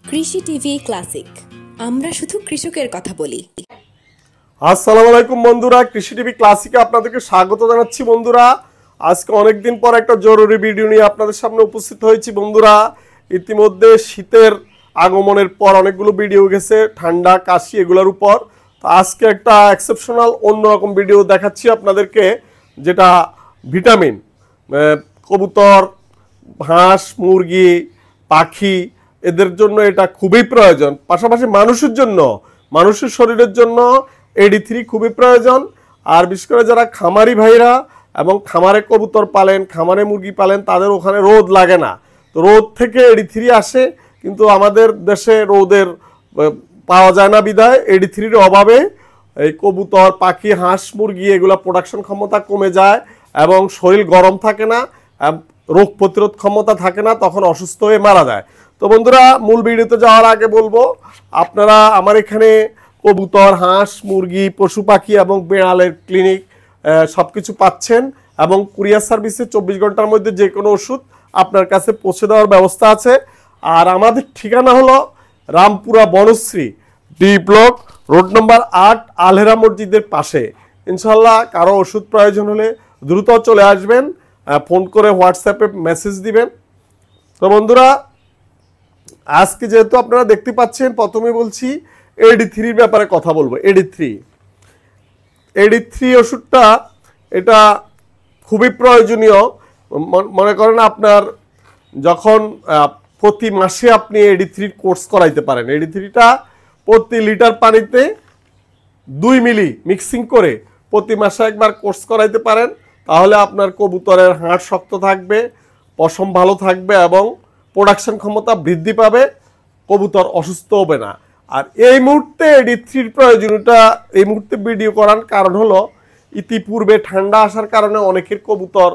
কৃষি TV classic, আমরা শুধু কৃষকের কথা বলি। আসসালামু আলাইকুম বন্ধুরা, কৃষি টিভি ক্লাসিকে আপনাদেরকে স্বাগত জানাচ্ছি। বন্ধুরা, আজকে অনেকদিন পর একটা জরুরি ভিডিও নিয়ে আপনাদের সামনে উপস্থিত হয়েছি। বন্ধুরা, ইতিমধ্যে শীতের আগমনের পর অনেকগুলো ভিডিও গেছে ঠান্ডা কাশি এগুলোর উপর। তো আজকে একটা এক্সেপশনাল অন্যরকম ভিডিও দেখাচ্ছি আপনাদেরকে, যেটা ভিটামিন কবুতর, হাঁস, মুরগি, পাখি এদের জন্য এটা খুবই প্রয়োজন। পাশাপাশি মানুষের শরীরের জন্য AD3 খুবই প্রয়োজন। আর বিশেষ করে যারা খামারি ভাইরা এবং খামারে কবুতর পালেন, খামারে মুরগি পালেন, তাদের ওখানে রোদ লাগে না। তো রোদ থেকে AD3 আসে, কিন্তু আমাদের দেশে রোদের পাওয়া যায় না বিধায় AD3-র অভাবে এই কবুতর, পাখি, হাঁস, মুরগি এগুলা প্রোডাকশন ক্ষমতা কমে যায় এবং শরীর গরম থাকে না, রোগ প্রতিরোধ ক্ষমতা থাকে না, তখন অসুস্থ হয়ে মারা যায়। তো বন্ধুরা, মূল ভিডিওতে যাওয়ার আগে বলবো, আপনারা আমার এখানে কবুতর, হাঁস, মুরগি, পশু পাখি এবং বিড়ালের ক্লিনিক সব কিছু পাচ্ছেন এবং কুরিয়ার সার্ভিসে 24 ঘন্টার মধ্যে যে কোনো ওষুধ আপনার কাছে পৌঁছে দেওয়ার ব্যবস্থা আছে। আর আমাদের ঠিকানা হলো Rampura Banasree D block, road নম্বর 8, আলহেরা মসজিদের পাশে। ইনশাল্লাহ কারো ওষুধ প্রয়োজন হলে দ্রুত চলে আসবেন, ফোন করে হোয়াটসঅ্যাপে মেসেজ দিবেন। তো বন্ধুরা, আজকে যেহেতু আপনারা দেখতে পাচ্ছেন, প্রথমে বলছি AD3-র ব্যাপারে কথা বলবো। AD3 ওষুধটা এটা খুবই প্রয়োজনীয়। মনে করেন আপনার যখন প্রতি মাসে আপনি AD3 কোর্স করাইতে পারেন। AD3টা প্রতি লিটার পানিতে 2 মিলি মিক্সিং করে প্রতি মাসে একবার কোর্স করাইতে পারেন, তাহলে আপনার কবুতরের হাড় শক্ত থাকবে, পশম ভালো থাকবে এবং প্রোডাকশন ক্ষমতা বৃদ্ধি পাবে, কবুতর অসুস্থ হবে না। আর এই মুহূর্তে AD3-র প্রয়োজনীয়তা এই মুহূর্তে ভিডিও করার কারণ হলো, ইতিপূর্বে ঠান্ডা আসার কারণে অনেকের কবুতর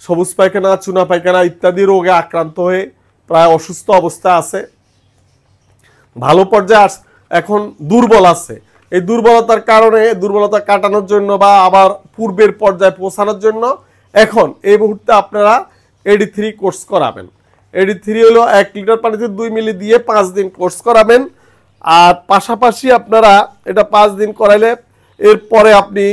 সবুজ পায়খানা, চুনা পায়খানা ইত্যাদি রোগে আক্রান্ত হয়ে প্রায় অসুস্থ অবস্থায় আছে, ভালো পর্যায়ে এখন দুর্বল আছে। এই দুর্বলতার কারণে দুর্বলতা কাটানোর জন্য বা আবার পূর্বের পর্যায়ে পৌঁছানোর জন্য এখন এই মুহূর্তে আপনারা AD3 কোর্স করাবেন। AD3 হলো 1 লিটার পানিতে 2 মিলি দিয়ে 5 দিন কোর্স করাবেন। আর পাশাপাশি আপনারা এটা 5 দিন করাইলে এরপরে আপনি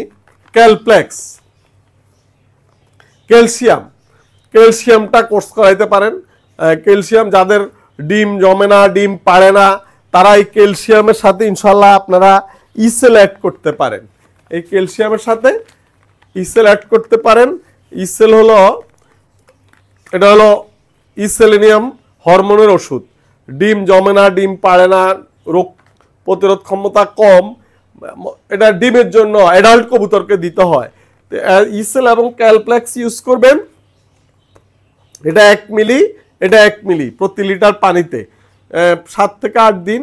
ক্যালসিয়ামটা কোর্স করাইতে পারেন। ক্যালসিয়াম যাদের ডিম জমে না, ডিম পাড়ে না, তারা এই ক্যালসিয়ামের সাথে ইনশাল্লাহ আপনারা ইসেল অ্যাড করতে পারেন। এই ক্যালসিয়ামের সাথে ইসেল অ্যাড করতে পারেন। ইসেল হলো, এটা হলো ইসেলেনিয়াম হরমোনের ওষুধ। ডিম জমে না, ডিম পাড়ে না, রোগ প্রতিরোধ ক্ষমতা কম, এটা ডিমের জন্য অ্যাডাল্ট কবুতরকে দিতে হয়। ইসেল এবং ক্যালপ্লেক্স ইউজ করবেন। এটা 1 মিলি প্রতি লিটার পানিতে 7 থেকে 8 দিন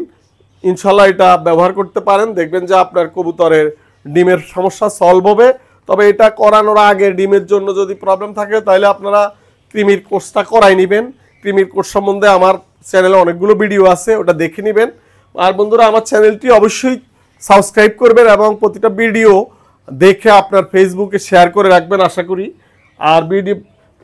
ইনশাল্লাহ এটা ব্যবহার করতে পারেন। দেখবেন যে আপনার কবুতরের ডিমের সমস্যা সলভ হবে। তবে এটা করানোর আগে ডিমের জন্য যদি প্রবলেম থাকে, তাহলে আপনারা কৃমির কোর্সটা করাই নেবেন। কৃমির কোর্স সম্বন্ধে আমার চ্যানেলে অনেকগুলো ভিডিও আছে, ওটা দেখে নেবেন। আর বন্ধুরা, আমার চ্যানেলটি অবশ্যই সাবস্ক্রাইব করবেন এবং প্রতিটা ভিডিও দেখে আপনার ফেসবুকে শেয়ার করে রাখবেন আশা করি। আর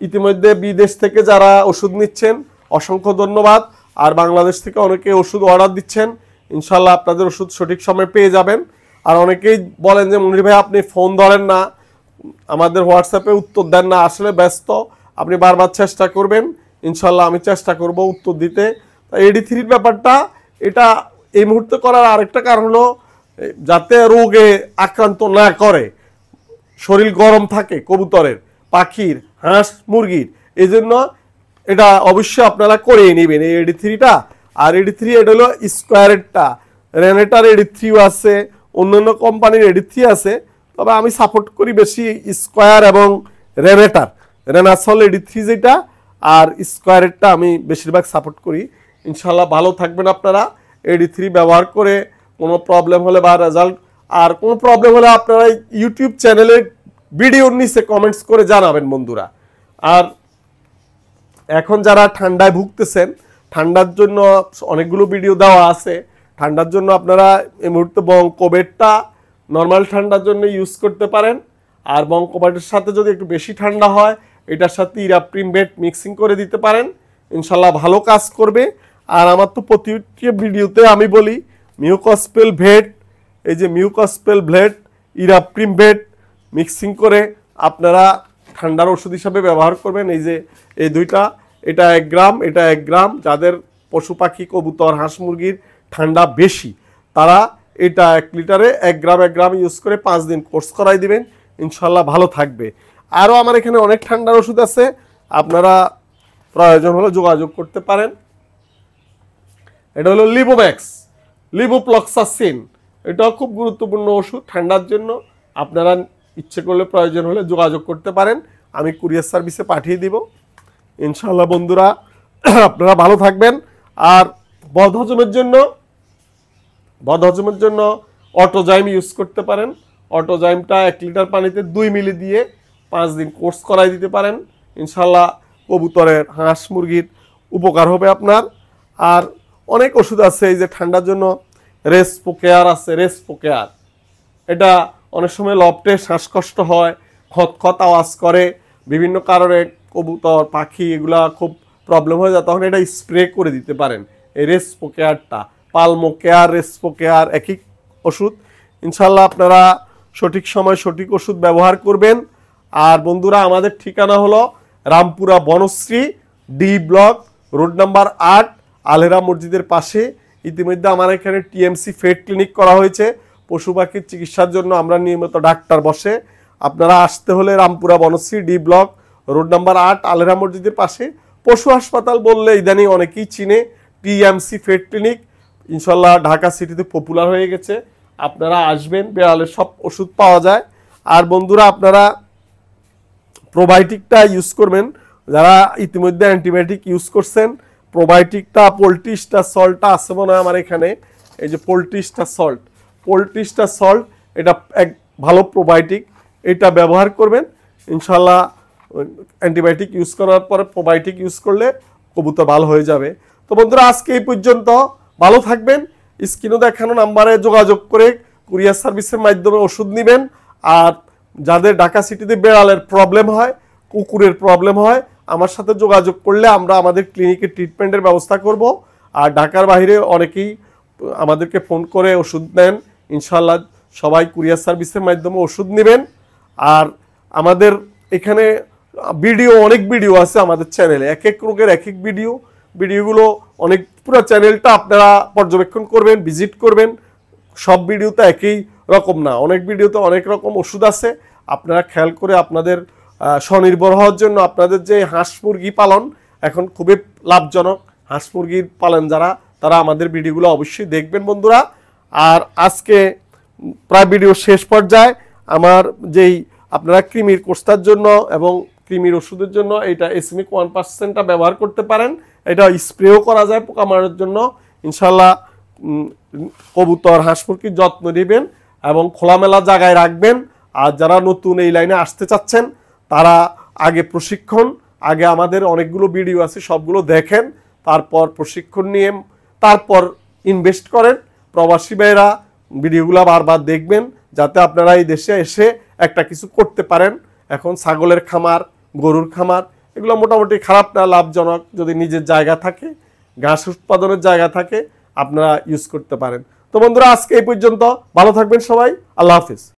ইতিমধ্যে বিদেশ থেকে যারা ওষুধ নিচ্ছেন অসংখ্য ধন্যবাদ। আর বাংলাদেশ থেকে অনেকে ওষুধ অর্ডার দিচ্ছেন, ইনশাল্লাহ আপনাদের ওষুধ সঠিক সময় পেয়ে যাবেন। আর অনেকেই বলেন যে মনির ভাই আপনি ফোন ধরেন না, আমাদের হোয়াটসঅ্যাপে উত্তর দেন না, আসলে ব্যস্ত। আপনি বারবার চেষ্টা করবেন, ইনশাল্লাহ আমি চেষ্টা করব উত্তর দিতে। AD3-র ব্যাপারটা এটা এই মুহূর্তে করার আরেকটা কারণ হলো, যাতে রোগে আক্রান্ত না করে, শরীর গরম থাকে কবুতরের, পাখির, হাঁস, মুরগির, এই জন্য এটা অবশ্যই আপনারা করেই নেবেন এই AD3টা। আর AD3 এটা হলো স্কোয়ারেরটা, রেনেটার AD3 আছে, অন্যান্য কোম্পানির AD3 আছে, তবে আমি সাপোর্ট করি বেশি স্কোয়ার এবং রেনাসল AD3 যেটা, আর স্কোয়ারেরটা আমি বেশিরভাগ সাপোর্ট করি। ইনশাল্লাহ ভালো থাকবেন আপনারা AD3 ব্যবহার করে। কোনো প্রবলেম হলে বা রেজাল্ট আর কোনো প্রবলেম হলে আপনারা ইউটিউব চ্যানেলে ভিডিওর নিচে কমেন্টস করে জানাবেন বন্ধুরা। আর এখন যারা ঠান্ডায় ভুগতেছেন, ঠান্ডার জন্য অনেকগুলো ভিডিও দেওয়া আছে। ঠান্ডার জন্য আপনারা এই মুহূর্তে বঙ্কোবেটটা নর্মাল ঠান্ডার জন্য ইউজ করতে পারেন। আর বঙ্কোবেটের সাথে যদি একটু বেশি ঠান্ডা হয়, এটার সাথে ইরাপ্রিমবেট মিক্সিং করে দিতে পারেন, ইনশাল্লাহ ভালো কাজ করবে। আর আমার তো প্রতিটি ভিডিওতে আমি বলি মিউকসপেল ভেট, এই যে মিউকসপেল ভেট ইরাপ্রিম ভেট মিক্সিং করে আপনারা ঠান্ডার ওষুধ হিসাবে ব্যবহার করবেন। এই যে এই দুইটা, এটা 1 গ্রাম, এটা 1 গ্রাম। যাদের পশু পাখি কবুতর হাঁস মুরগির ঠান্ডা বেশি তারা এটা 1 লিটারে 1 গ্রাম ইউজ করে 5 দিন কোর্স করাই দিবেন, ইনশাল্লাহ ভালো থাকবে। আরও আমার এখানে অনেক ঠান্ডার ওষুধ আছে, আপনারা প্রয়োজন হলে যোগাযোগ করতে পারেন। এটা হলো লিবোম্যাক্স, লিবোপ্লক্সাসিন, এটাও খুব গুরুত্বপূর্ণ ওষুধ ঠান্ডার জন্য। আপনারা ইচ্ছে করলে প্রয়োজন হলে যোগাযোগ করতে পারেন, আমি কুরিয়ার সার্ভিসে পাঠিয়ে দিব ইনশাল্লাহ। বন্ধুরা আপনারা ভালো থাকবেন। আর বদহজমের জন্য অটোজাইম ইউজ করতে পারেন। অটোজাইমটা 1 লিটার পানিতে 2 মিলি দিয়ে 5 দিন কোর্স করাই দিতে পারেন, ইনশাল্লাহ কবুতরের হাঁস মুরগির উপকার হবে আপনার। আর অনেক ওষুধ আছে, এই যে ঠান্ডার জন্য রেসপোকেয়ার আছে, রেসপোকেয়ার এটা অনেক সময় লফটে শ্বাসকষ্ট হয়, খতখত আওয়াজ করে, বিভিন্ন কারণে কবুতর পাখি এগুলা খুব প্রবলেম হয়ে যায়, তখন এটা স্প্রে করে দিতে পারেন। এই রেসপোকেয়ারটা পালমোকেয়ার, রেসপোকেয়ার একই ওষুধ, ইনশাল্লাহ আপনারা সঠিক সময় সঠিক ওষুধ ব্যবহার করবেন। আর বন্ধুরা আমাদের ঠিকানা হলো Rampura Banasree D block, road number 8, Alhera মসজিদের পাশে। ইতিমধ্যে আমার এখানে টিএমসি ফেড ক্লিনিক করা হয়েছে, পশু পাখির চিকিৎসার জন্য আমরা নিয়মিত ডাক্তার বসে। আপনারা আসতে হলে Rampura Banasree D block, road number 8, Alhera মসজিদের পাশে। পশু হাসপাতাল বললে ইদানিং অনেকেই চিনে, টিএমসি ফেড ক্লিনিক ইনশাল্লাহ ঢাকা সিটিতে পপুলার হয়ে গেছে। আপনারা আসবেন, বেড়ালের সব ওষুধ পাওয়া যায়। আর বন্ধুরা আপনারা প্রোবায়োটিকটা ইউজ করবেন, যারা ইতিমধ্যে অ্যান্টিবায়োটিক ইউজ করছেন প্রোবায়োটিকটা পোল্ট্রি স্টার সল্টটা আছে মনে হয় আমার এখানে, এই যে পোল্ট্রি স্টার সল্ট এটা এক ভালো প্রোবায়োটিক, এটা ব্যবহার করবেন ইনশাল্লাহ। অ্যান্টিবায়োটিক ইউজ করার পরে প্রোবায়োটিক ইউজ করলে কবুতর ভালো হয়ে যাবে। তো বন্ধুরা আজকে এই পর্যন্ত, ভালো থাকবেন। স্ক্রিনে দেখানো নাম্বারে যোগাযোগ করে কুরিয়ার সার্ভিসের মাধ্যমে ওষুধ নেবেন। আর যাদের ঢাকা সিটিতে বেড়ালের প্রবলেম হয়, কুকুরের প্রবলেম হয়, আমার সাথে যোগাযোগ করলে আমরা আমাদের ক্লিনিকে ট্রিটমেন্টের ব্যবস্থা করব। আর ঢাকার বাইরে অনেকেই আমাদেরকে ফোন করে ওষুধ নেন, ইনশাল্লাহ সবাই কুরিয়ার সার্ভিসের মাধ্যমে ওষুধ নেবেন। আর আমাদের এখানে অনেক ভিডিও আছে আমাদের চ্যানেলে, এক এক রোগের এক এক ভিডিওগুলো অনেক, পুরো চ্যানেলটা আপনারা পর্যবেক্ষণ করবেন, ভিজিট করবেন। সব ভিডিওতে একই রকম না, অনেক ভিডিওতে অনেক রকম ওষুধ আছে, আপনারা খেয়াল করে আপনাদের স্বনির্ভর হওয়ার জন্য আপনাদের যে হাঁস মুরগি পালন এখন খুবই লাভজনক, হাঁস মুরগির পালন যারা তারা আমাদের ভিডিওগুলো অবশ্যই দেখবেন বন্ধুরা। আর আজকে প্রায় ভিডিও শেষ পর্যায়ে আমার যেই আপনারা কৃমির কোর্সটার জন্য এবং কৃমির ওষুধের জন্য এইটা এসমিক 1%টা ব্যবহার করতে পারেন, এটা স্প্রেও করা যায় পোকা মারার জন্য। ইনশাল্লাহ কবুতর হাঁস মুরগির যত্ন নেবেন এবং খোলামেলা জায়গায় রাখবেন। আর যারা নতুন এই লাইনে আসতে চাচ্ছেন তারা আগে প্রশিক্ষণ, আগে আমাদের অনেকগুলো ভিডিও আছে সবগুলো দেখেন, তারপর প্রশিক্ষণ নিয়ে তারপর ইনভেস্ট করেন। প্রবাসী ভাইরা ভিডিওগুলো বারবার দেখবেন যাতে আপনারা এই দেশে এসে একটা কিছু করতে পারেন। এখন ছাগলের খামার, গরুর খামার এগুলো মোটামুটি খারাপ না, লাভজনক। যদি নিজের জায়গা থাকে, ঘাস উৎপাদনের জায়গা থাকে, আপনারা ইউজ করতে পারেন। তো বন্ধুরা আজকে এই পর্যন্ত, ভালো থাকবেন সবাই, আল্লাহ হাফিজ।